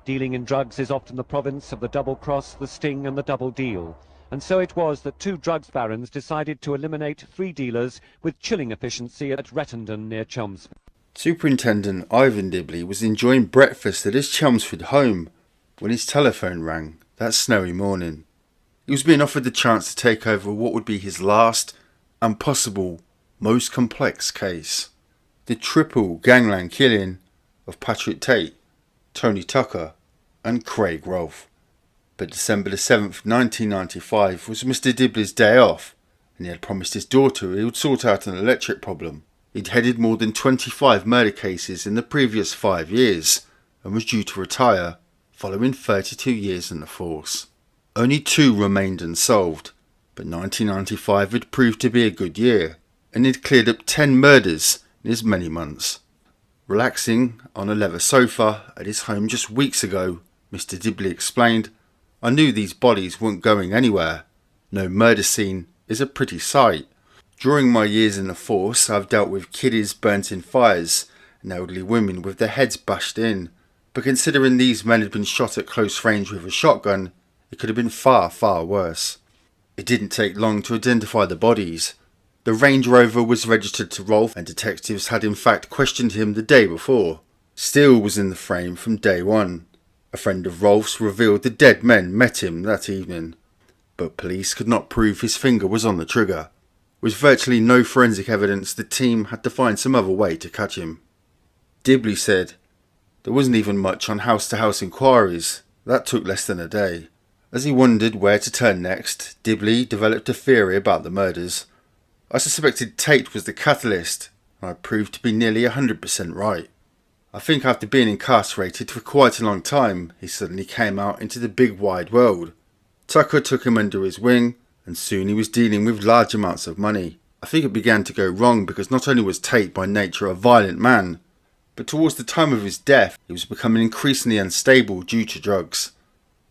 Dealing in drugs is often the province of the double cross, the sting and the double deal. And so it was that two drugs barons decided to eliminate three dealers with chilling efficiency at Rettendon near Chelmsford. Superintendent Ivan Dibley was enjoying breakfast at his Chelmsford home when his telephone rang that snowy morning. He was being offered the chance to take over what would be his last and possible most complex case. The triple gangland killing of Patrick Tate, Tony Tucker and Craig Rolfe. But December the 7th, 1995 was Mr. Dibley's day off, and he had promised his daughter he would sort out an electric problem. He'd headed more than 25 murder cases in the previous 5 years and was due to retire following 32 years in the force. Only 2 remained unsolved, but 1995 had proved to be a good year, and he'd cleared up 10 murders in as many months. Relaxing on a leather sofa at his home just weeks ago, Mr. Dibley explained, "I knew these bodies weren't going anywhere. No murder scene is a pretty sight. During my years in the force, I've dealt with kiddies burnt in fires and elderly women with their heads bashed in, but considering these men had been shot at close range with a shotgun, it could have been far, far worse." It didn't take long to identify the bodies. The Range Rover was registered to Rolfe, and detectives had in fact questioned him the day before. Steele was in the frame from day one. A friend of Rolfe's revealed the dead men met him that evening, but police could not prove his finger was on the trigger. With virtually no forensic evidence, the team had to find some other way to catch him. Dibley said, "There wasn't even much on house-to-house inquiries. That took less than a day." As he wondered where to turn next, Dibley developed a theory about the murders. "I suspected Tate was the catalyst, and I proved to be nearly 100% right. I think after being incarcerated for quite a long time, he suddenly came out into the big wide world. Tucker took him under his wing, and soon he was dealing with large amounts of money. I think it began to go wrong because not only was Tate by nature a violent man, but towards the time of his death, he was becoming increasingly unstable due to drugs.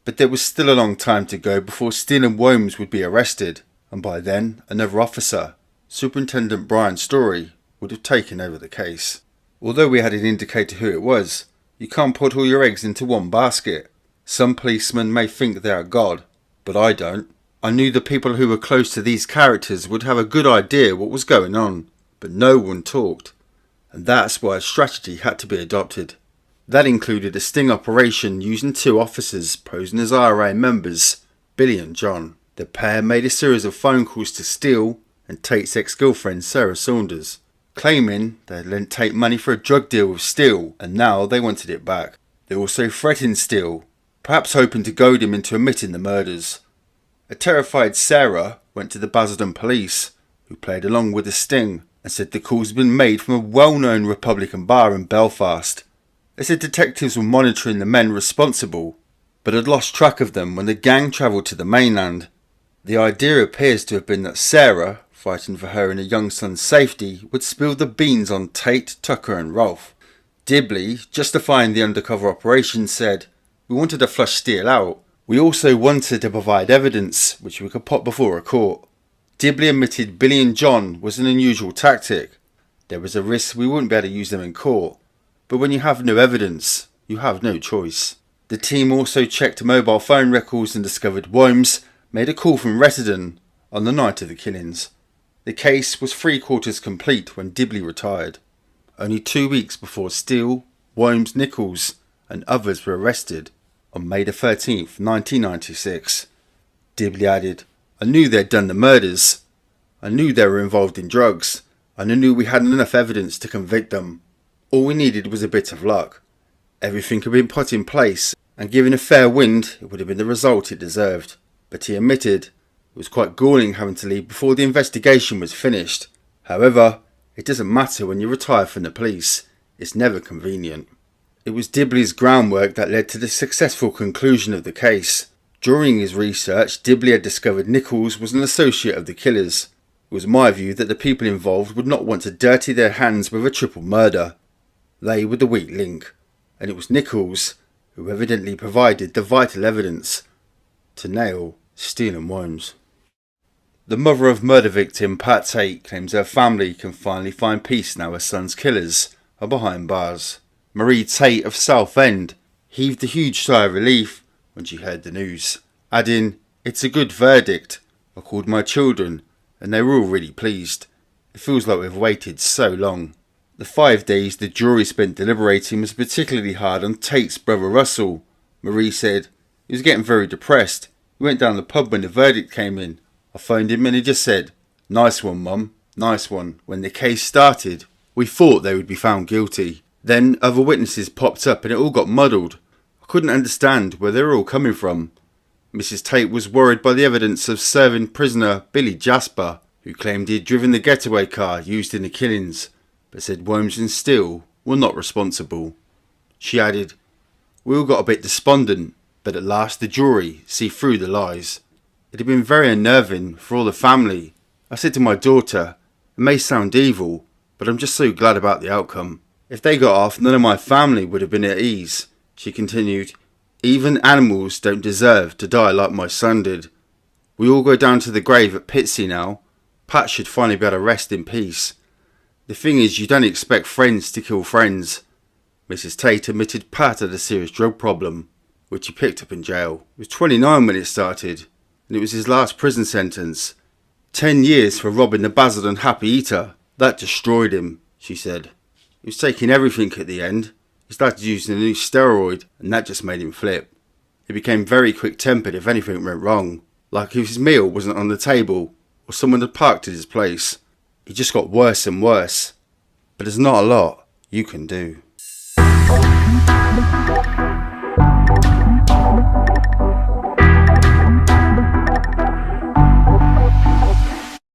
But there was still a long time to go before Steele and Womes would be arrested, and by then, another officer, Superintendent Brian Story, would have taken over the case. Although we hadn't indicated who it was, you can't put all your eggs into one basket. Some policemen may think they are God, but I don't. I knew the people who were close to these characters would have a good idea what was going on, but no one talked. And that's why a strategy had to be adopted. That included a sting operation using 2 officers posing as IRA members, Billy and John. The pair made a series of phone calls to Steele and Tate's ex-girlfriend Sarah Saunders, claiming they had lent Tate money for a drug deal with Steele and now they wanted it back. They also threatened Steele, perhaps hoping to goad him into admitting the murders. A terrified Sarah went to the Basildon police, who played along with the sting and said the calls had been made from a well-known Republican bar in Belfast. They said detectives were monitoring the men responsible, but had lost track of them when the gang travelled to the mainland. The idea appears to have been that Sarah, fighting for her and her young son's safety, would spill the beans on Tate, Tucker and Rolfe. Dibley, justifying the undercover operation, said, "We wanted to flush Steele out. We also wanted to provide evidence which we could put before a court." Dibley admitted Billy and John was an unusual tactic. There was a risk we wouldn't be able to use them in court, but when you have no evidence, you have no choice. The team also checked mobile phone records and discovered Womes made a call from Rettendon on the night of the killings. The case was 3/4 complete when Dibley retired, only 2 weeks before Steele, Womes, Nichols and others were arrested on May the 13th, 1996. Dibley added, "I knew they'd done the murders. I knew they were involved in drugs, and I knew we hadn't enough evidence to convict them. All we needed was a bit of luck. Everything had been put in place, and given a fair wind, it would have been the result it deserved." But he admitted it was quite galling having to leave before the investigation was finished. However, it doesn't matter when you retire from the police. It's never convenient. It was Dibley's groundwork that led to the successful conclusion of the case. During his research, Dibley had discovered Nichols was an associate of the killers. It was my view that the people involved would not want to dirty their hands with a triple murder. They were the weak link, and it was Nichols who evidently provided the vital evidence to nail Steele and Womes. The mother of murder victim Pat Tate claims her family can finally find peace now her son's killers are behind bars. Marie Tate of Southend, heaved a huge sigh of relief when she heard the news, adding, "It's a good verdict. I called my children and they were all really pleased. It feels like we've waited so long." The 5 days the jury spent deliberating was particularly hard on Tate's brother Russell. Marie said, "He was getting very depressed. He went down the pub when the verdict came in. I phoned him and he just said, 'Nice one, Mum, nice one.' When the case started, we thought they would be found guilty. Then other witnesses popped up and it all got muddled. I couldn't understand where they were all coming from. Mrs. Tate was worried by the evidence of serving prisoner Billy Jasper, who claimed he had driven the getaway car used in the killings, but said Worms and Steele were not responsible. She added, 'We all got a bit despondent, but at last the jury see through the lies. It had been very unnerving for all the family. I said to my daughter, it may sound evil, but I'm just so glad about the outcome. If they got off, none of my family would have been at ease.' She continued, 'Even animals don't deserve to die like my son did. We all go down to the grave at Pitsea now. Pat should finally be able to rest in peace. The thing is, you don't expect friends to kill friends.' Mrs. Tate admitted Pat had a serious drug problem, which he picked up in jail. He was 29 when it started, and it was his last prison sentence. 10 years for robbing the Basildon Happy Eater. That destroyed him," she said. "He was taking everything at the end. He started using a new steroid, and that just made him flip. He became very quick-tempered if anything went wrong, like if his meal wasn't on the table or someone had parked at his place. He just got worse and worse. But there's not a lot you can do."